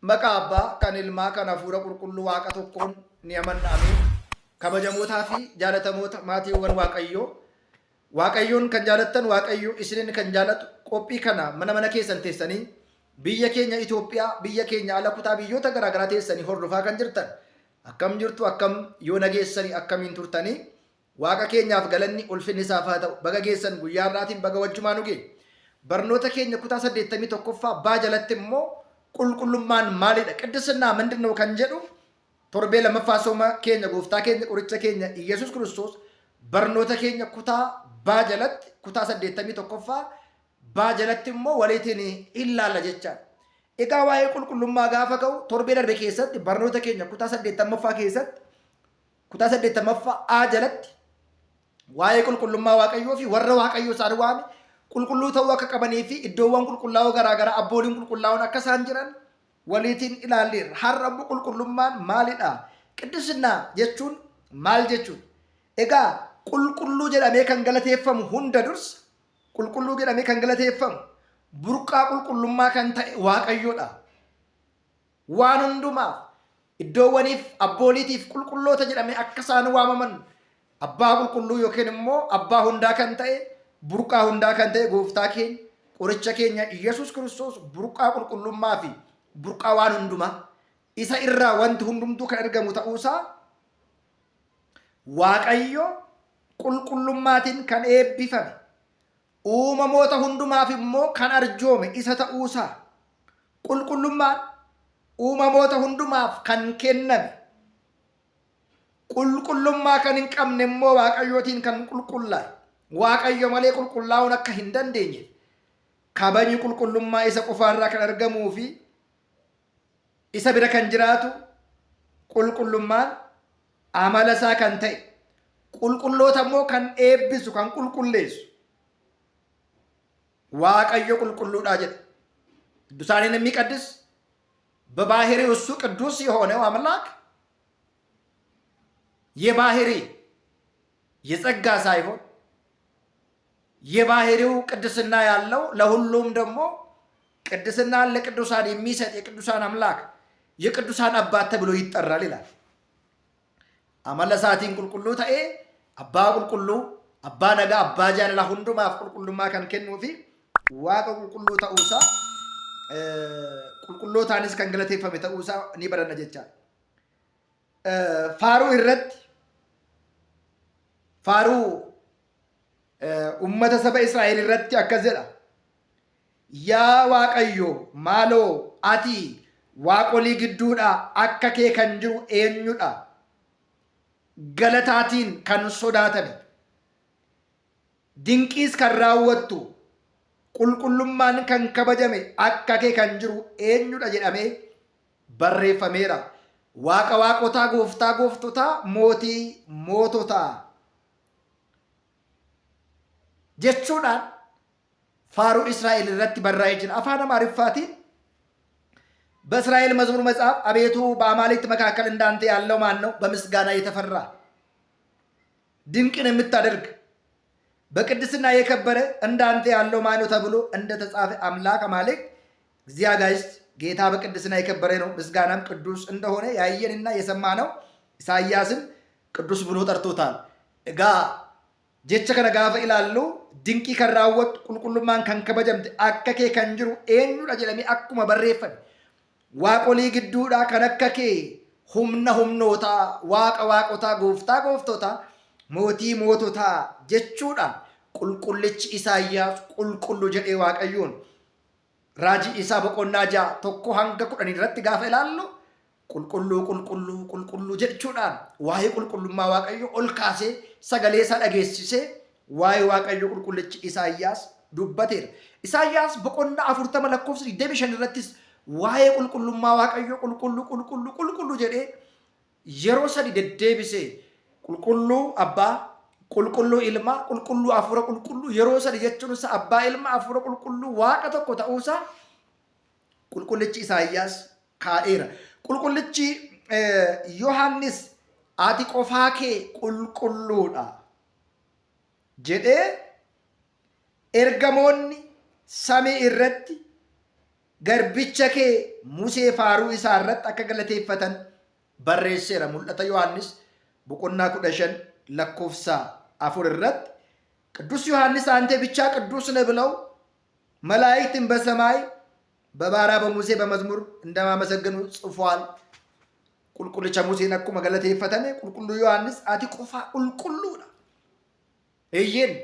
Maqaa Abbaa kan Ilmaa kan Hafuura Qulqulluu Waaqa tokkoon ni amanna. Ameen. Kabajamootaa fi jaalatamoota maatiiwwan Waaqayyoon kan jaalattan Waaqayyo isinin kan jaalatu qophii kana mana keessan teessanii biyya keenya Itoophiyaa biyya keenya ala kutaa biyyoota garaagaraa teessanii hordofaa kan jirtan akkam jirtu akkam yoo nageessanii akkamiin turtanii Waaqa keenyaaf galanni ulfinni isaaf haa ta'u. Baga geessan guyyaa har'aatiin baga wajjumaan nuge barnoota keenya kutaa 81ffaa baa jalatti immoo qulqullummaan maalidha? Qiddisinaa ምንድነው kan jedhu torbee lammaffaa sooma keenya gooftaa keenya qoricha keenya Iyesuus Kiristoos barnoota keenya kutaa baa jalatti kutaa 81ffaa baa jalatti immoo waliitiin ilaalla jechaadha. Egaa waa'ee qulqullummaa gaafa ka'u torbee darbe keessatti barnoota keenya kutaa 80ffaa keessatti kutaa 80ffaa A jalatti waa'ee qulqullummaa Waaqayyoo fi warra Waaqayyoo isaan waame qulqulluu ta'uu akka qabanii fi iddoowwan qulqullaa'oo garaagaraa abbooliin qulqullaa'oon akka isaan jiran waliitiin ilaalleerra. Har'a immoo qulqullummaan maalidha? Qiddisinaa jechuun maal jechuudha? Egaa qulqulluu jedhamee kan galateeffamu hunda dursa qulqulluu jedhamee kan galateeffamu burqaa qulqullummaa kan ta'e Waaqayyoodha. Waan hundumaaf iddoowwaniif abbooliitiif qulqulloota jedhamee akka isaan waamaman abbaa qulqulluu yookiin immoo abbaa hundaa kan ta'e burqaa hundaa kan ta'e gooftaa keenya qoricha keenya Iyesuus Kiristoos burqaa qulqullummaa fi burqaa waan hundumaa isa irraa wanti hundumtuu kan argamu ta'uusaa Waaqayyo qulqullummaatiin kan eebbifame uumamoota hundumaaf immoo kan arjoome isa ta'uusaa qulqullummaan uumamoota hundumaaf kan kenname qulqullummaa kan hin qabne immoo Waaqayyootiin kan qulqullaa'e Waaqayyo malee qulqullaa'uun akka hin dandeenye kabajni qulqullummaa isa qofaarraa kan argamuu fi isa bira kan jiraatu qulqullummaan amala isaa kan ta'e qulqulloota immoo kan eebbisu kan qulqulleessu Waaqayyo qulqulluudhaa jedha. ቅዱሳንን የሚቀድስ በባህሪው እሱ ቅዱስ የሆነው አምላክ የባህሪ የጸጋ ሳይሆን የባህሪው ቅድስና ያለው ለሁሉም ደግሞ ቅድስናን ለቅዱሳን የሚሰጥ የቅዱሳን አምላክ የቅዱሳን አባት ተብሎ ይጠራል ይላል። አመለሳቲን ቁልቁሉ ተኤ አባ ቁልቁሉ አባ ነጋ አባ ጃለላ ሁንዱማፍ ቁልቁሉማ ከን ከኑፊ ዋቀ ቁልቁሉ ተኡሳ ቁልቁሎታንስ ከን ገለቴፈመ ተኡሳ ኒ በረነ ጀቻ ፋሩ ይረት ፋሩ ummata saba Israa'el irratti akkas jedha. Yaa Waaqayyo maaloo ati waaqolii gidduudha akka kee kan jiru eenyudha? Galataatiin kan sodaatame dinqiis kan raawwattu qulqullummaan kan kabajame akka kee kan jiru eenyudha jedhamee barreeffameera. Waaqa waaqotaa gooftaa gooftotaa mootii moototaa jechuudhaan faaruu Israa'el irratti barraa'ee jira. Afaan Amaariffaatiin በእስራኤል መዝሙር መጽሐፍ አቤቱ በአማልክት መካከል እንዳንተ ያለው ማን ነው? በምስጋና የተፈራ ድንቅን የምታደርግ በቅድስና የከበረ እንዳንተ ያለው ማን ነው ተብሎ እንደተጻፈ አምላክ አማልክት እግዚአብሔር ጌታ በቅድስና የከበረ ነው፣ ምስጋናም ቅዱስ እንደሆነ ያየንና የሰማ ነው። ኢሳይያስም ቅዱስ ብሎ ጠርቶታል። እጋ jecha kana gaafa ilaallu dinqii kan raawwatu qulqullummaan kan kabajamte akka kee kan jiru eenyudha jedhamee akkuma barreeffame waaqolii gidduudha kan akka kee humna humnootaa waaqa waaqotaa gooftaa gooftootaa mootii moototaa jechuudhaan qulqullichi Isaayyaas qulqullu jedhee Waaqayyoon raajii isaa boqonnaa 6 tokko hanga 10 irratti gaafa ilaallu qulqulluu jechuudhaan waa'ee qulqullummaa Waaqayyo ol kaasee sagalee isaa dhageessisee waa'ee Waaqayyo qulqullichi Isaayyaas dubbateera. Isaayyaas boqonnaa 40 lakkoofsa 25 irrattis waa'ee qulqullummaa Waaqayyo qulqulluu jedhee yeroo sadi deddeebisee qulqulluu abbaa qulqulluu ilmaa qulqulluu hafuura qulqulluu yeroo sadi jechuun isaa abbaa ilmaa hafuura qulqulluu waaqa tokko ta'uusaa qulqullichi Isaayyaas kaa'eera. Qulqullichi Yohaannis ati qofaa kee qulqulluudha jedhee ergamoonni samii irratti garbicha kee Musee faaruu isaa irratti akka galateeffatan barreesseera. Mul'ata Yohaannis boqonnaa 15 lakkoofsa 4 irratti ቅዱስ ዮሐንስ አንተ ብቻ ቅዱስ ነህ ብለው መላእክትን በሰማይ በባራ በሙሴ በመዝሙር እንደማመሰገኑ ጽፏል። ቁልቁልቻ ሙሴን አኩመ ገለቴፈተነ ቁልቁሉ ዮሐንስ አቲ ቆፋ ቁልቁሉና እየን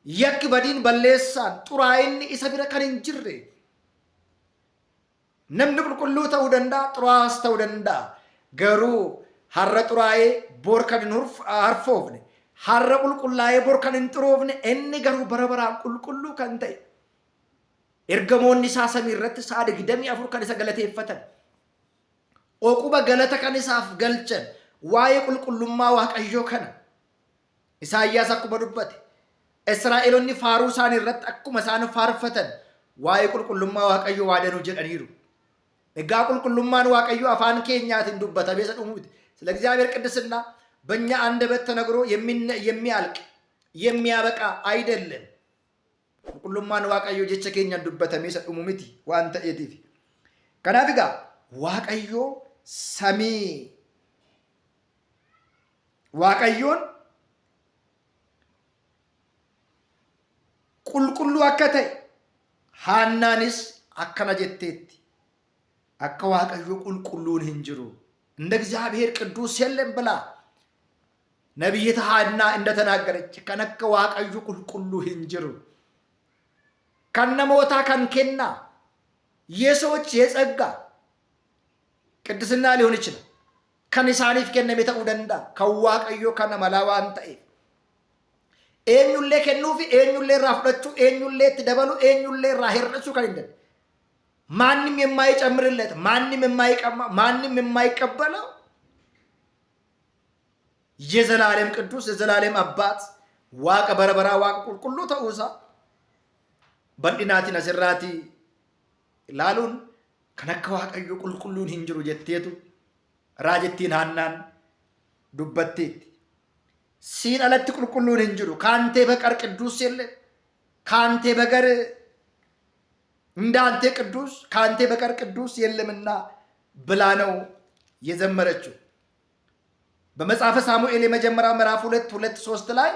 የክ በዲን በሌሳን ጡራይን ኢሰብረ ከን እንጅሬ ነምን ቁልቁሉ ተው ደንዳ ጡራስ ተው ደንዳ ገሩ ሐረ ጡራይ ቦርከን ኑርፍ አርፎብነ ሐረ ቁልቁላዬ ቦርከን እንጥሮብነ እኒ ገሩ በረበራ ቁልቁሉ ከንተ ኤርገሞን ኢሳ ሰሚረት ሳድግ ደሚ አፍሩ ከን ሰገለቴፈተን ኦቁበ ገለተ ከን ኢሳፍ ገልጨን ዋይ ቁልቁሉማ ዋቀዮ ከነ ኢሳይያስ አኩ በዱበት እስራኤሎኒ ፋሩሳን ይረት አኩ መሳን ፋርፈተን ዋይ ቁልቁሉማ ዋቀዮ ዋደኑ ጀቀኒሩ እጋ ቁልቁሉማን ዋቀዮ አፋን ኬኛት እንዱበታ በሰዱሙት ስለ እግዚአብሔር ቅድስና በእኛ አንደበት ተነግሮ የሚያልቅ የሚያበቃ አይደለም። ቁልቁሉማን ዋቀዮ ጀቸ ኬኛ እንዱበታ በሰዱሙት ዋንተ ኤቲፍ ከናፊጋ ዋቀዮ ሰሚ ዋቀዮን ቁልቁሉ አከተ ሃናንስ አከና ጀቴት አከ ዋቀዮ ቁልቁሉን እንጅሩ እንደ እግዚአብሔር ቅዱስ የለም ብላ ነብይት ሃና እንደተናገረች ከነከ ዋቀዮ ቁልቁሉ እንጅሩ ከነሞታ ከንከና የሰዎች የጸጋ ቅድስና ሊሆን ይችላል። ከንሳኒፍ ከነሜታ ኡደንዳ ከዋቀዮ ከነ መላዋን ተይ ኤኙሌ ከኑፊ ኤኙሌ ራፍለቹ ኤኙሌ ተደበሉ ኤኙሌ ራሄረቹ ከንደ ማንንም የማይጨምርለት ማንንም የማይቀማ ማንንም የማይቀበለው የዘላለም ቅዱስ የዘላለም አባት ዋቀ በረበራ ዋቀ ቁልቁሉ ተውሳ በእናቲ ነስራቲ ላሉን ከነከ ዋቀዮ ቁልቁሉን እንጅሩ ጀቴቱ ራጀቲን ሃናን ዱበቴት ሲን አለት ቁልቁሉን እንጅሩ ካንቴ በቀር ቅዱስ የለ ካንቴ በቀር እንዳንተ ቅዱስ ካንቴ በቀር ቅዱስ የለምና ብላ ነው የዘመረችው። በመጽሐፈ ሳሙኤል የመጀመሪያው ምዕራፍ 2:3 ላይ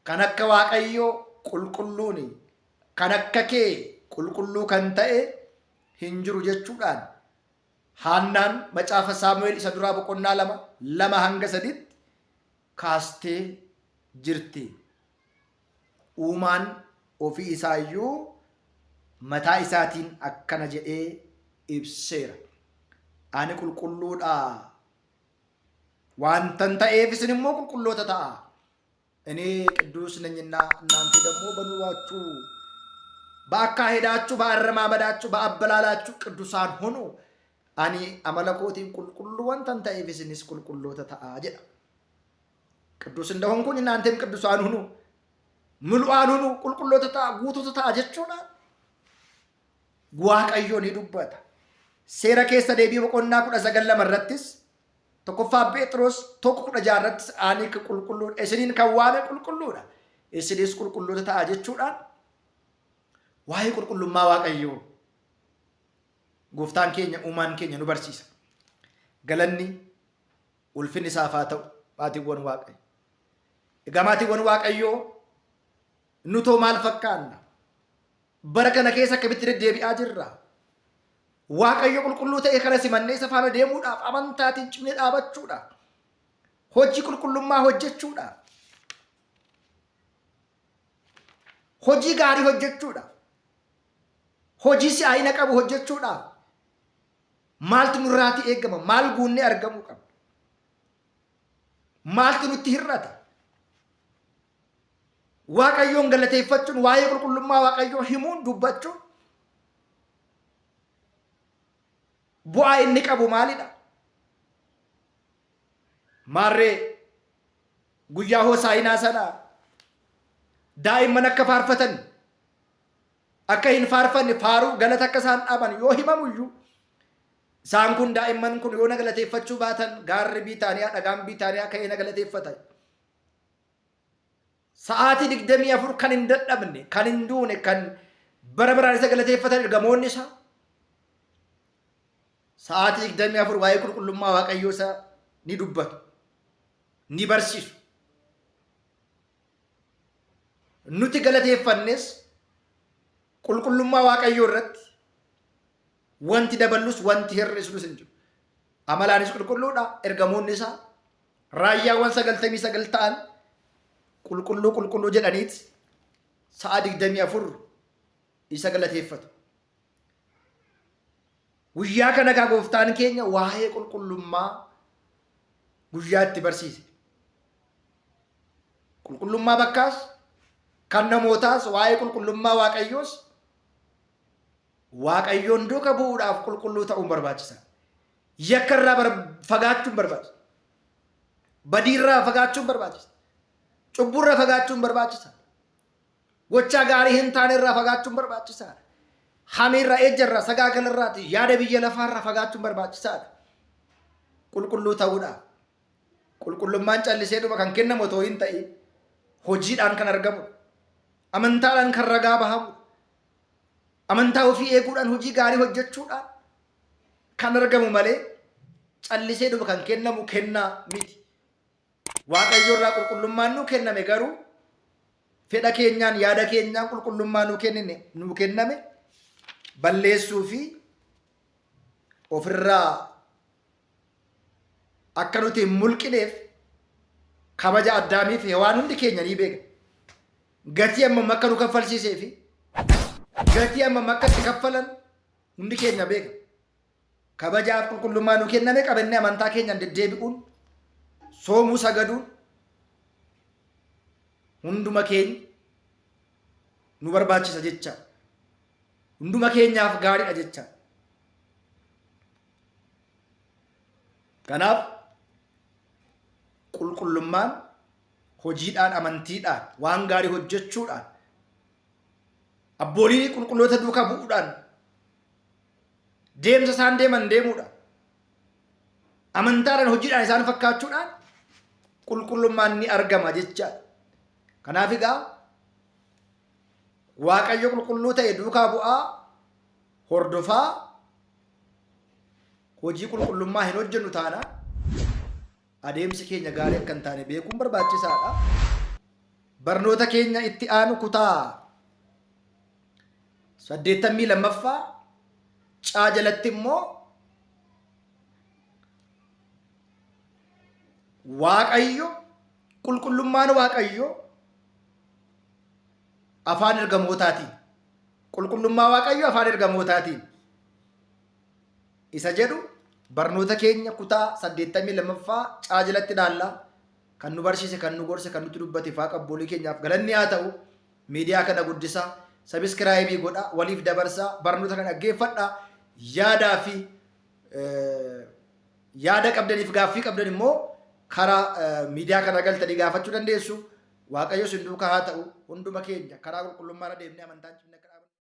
ከነከ ዋቀዮ ቁልቁሉኒ ከነከኬ ቁልቁሉ ከንተኤ hinjiru jechuudhaan ሃናን መጽሐፈ ሳሙኤል ኢሳ ዱራ ቦቆና ለማ hanga saditti kaastee jirti. uumaan ofii isaayyuu mataa isaatiin akkana jedhee ibseera. ani qulqulluudha ዋንተን ta'eef isin immoo qulqulloota ta'a. እኔ ቅዱስ ነኝና እናንተ ደግሞ በኑሯችሁ በአካሄዳችሁ በአረማመዳችሁ በአበላላችሁ ቅዱሳን ሆኑ። አኒ አመለኮቲን ቁልቁሉ ወንተን ta'eef isinis qulqulloota ta'a jedha. ቅዱስ እንደሆንኩኝ እናንተም ቅዱሳን ሁኑ ምሉአን ሁኑ ቁልቁሎታ ta'a guutuuta ta'a jechuudha. waaqayyoon dubbata. seera keessa deebii boqonnaa 19 irrattis tokkoffaa Phexros 1:16 irrattis ani qulqulluudha isiniin kan waame qulqulluudha isinis qulqulloota ta'a jechuudha. waa'ee qulqullummaa waaqayyoo gooftaan keenya uumaan keenya nu barsiisa. galanni ulfinni isaaf haa ta'u maatiiwwan waaqayyo. egaa maatiiwwan waaqayyoo nutoo maal fakkaanna bara kana keessa akkamitti deddeebi'aa jirra. waaqayyo qulqulluu ta'e kana simannee isa faana deemuudhaaf amantaatiin cimnee dhaabachuudhaaf hojii qulqullummaa hojjechuudhaaf hojii gaarii hojjechuudhaaf hojii si'aayina qabu hojjechuudhaaf maaltu nurraati eegama maal guunnee argamuu qaba maaltu nutti hir'ata. waaqayyoon galateeffachuun waa'ee qulqullummaa waaqayyoo himuun dubbachuun bu'aa inni qabu maalidha? maarree guyyaa hoosaayinaa sana daa'imman akka faarfatan akka hin faarfanne faaruu galata akka isaan dhaban yoo himamuyyuu isaan kun daa'imman kun yoo na galateeffachuu baatan gaarri Biitaaniyaa dhagaan Biitaaniyaa ka'ee na galateeffata. Sa'aatii 24 kan hin dadhabne kan hin duune kan bara baraan isa galateeffatan ergamoonni isaa sa'aatii 24 waa'ee qulqullummaa Waaqayyoo isaa ni dubbatu ni barsiisu. Nuti galateeffannes qulqullummaa Waaqayyoo irratti wanti dabalus wanti hir'isus hin jiru. Amalaanis qulqulluudha. Ergamoonni isaa raayyaawwan 99 ta'an qulqulluu jedhaniit sa'a 24 isa galateeffatu. Guyyaa kana gaa gooftaan keenya waa'ee qulqullummaa guyyaa itti barsiise. Qulqullummaa bakkaas kan namootaas waa'ee qulqullummaa Waaqayyoos Waaqayyoon duuka bu'uudhaaf qulqulluu ta'uun barbaachisa. Yakka irraa fagaachuun barbaachisa. Badii irraa fagaachuun barbaachisa. Cubbuu irraa fagaachuun barbaachisa. Gochaa gaarii hin taane irraa fagaachuun barbaachisaadha. Hamii irraa, ejja irraa, sagaagala irraati, yaada biyya lafaa irraa fagaachuun barbaachisaadha. Qulqulluu ta'uudhaaf. Qulqullummaan callisee dhuma kan kennamu otoo hin ta'in hojiidhaan kan argamu. Amantaadhaan kan ragaa bahamu. Amantaa ofii eeguudhaan hojii gaarii hojjechuudhaan kan argamu malee callisee dhuma kan kennamu kennaa miti. Waaqayyo irraa qulqullummaan nu kenname garuu fedha keenyaan yaada keenyaan qulqullummaa nu kenname balleessuu fi ofirraa akka nuti hin mulqineef kabaja Addaamiif Hewaan hundi keenya ni beeka. Gatii amma akka nu kaffalchiisee fi gatii amma akka itti kaffalan hundi keenya beeka. Kabajaaf qulqullummaa nu kenname qabannee amantaa keenyaan deddeebi'uun soomuu sagaduun hunduma keenya nu barbaachisa jecha. Hunduma keenyaaf gaariidha jecha. Kanaaf qulqullummaan hojiidhaan amantiidhaan waan gaarii hojjechuudhaan abboolii qulqulloota duukaa bu'uudhaan deemsa isaan deeman deemuudhaan amantaadhaan hojiidhaan isaan fakkaachuudhaan qulqullummaan ni argama jecha. Kanaaf egaa Waaqayyo qulqulluu ta'e duukaa bu'aa hordofaa hojii qulqullummaa hin hojjennu taana adeemsi keenya gaarii akka hin taane beekuun barbaachisaadha. Barnoota keenya itti aanu kutaa 82ffaa caa jalatti immoo Waaqayyo qulqullummaan Waaqayyo afaan ergamootaatiin qulqullummaa Waaqayyo afaan ergamootaatiin isa jedhu barnoota keenya kutaa 82ffaa caa jalatti ilaalla. Kan nu barsiise, kan nu gorse, kan nutti dubbate faa qabboolii keenyaaf galanni haa ta'u. Miidiyaa kana guddisaa, sabiskiraayibii godha, waliif dabarsaa, barnoota kana dhaggeeffadha. Yaadaa fi yaada qabdaniif gaaffii qabdan immoo karaa miidiyaa kana galtanii gaafachuu dandeessu. Waaqayyo sin duukaa haa ta'u. Hunduma keenya karaa qulqullummaa irra deemnee amantaan cimna.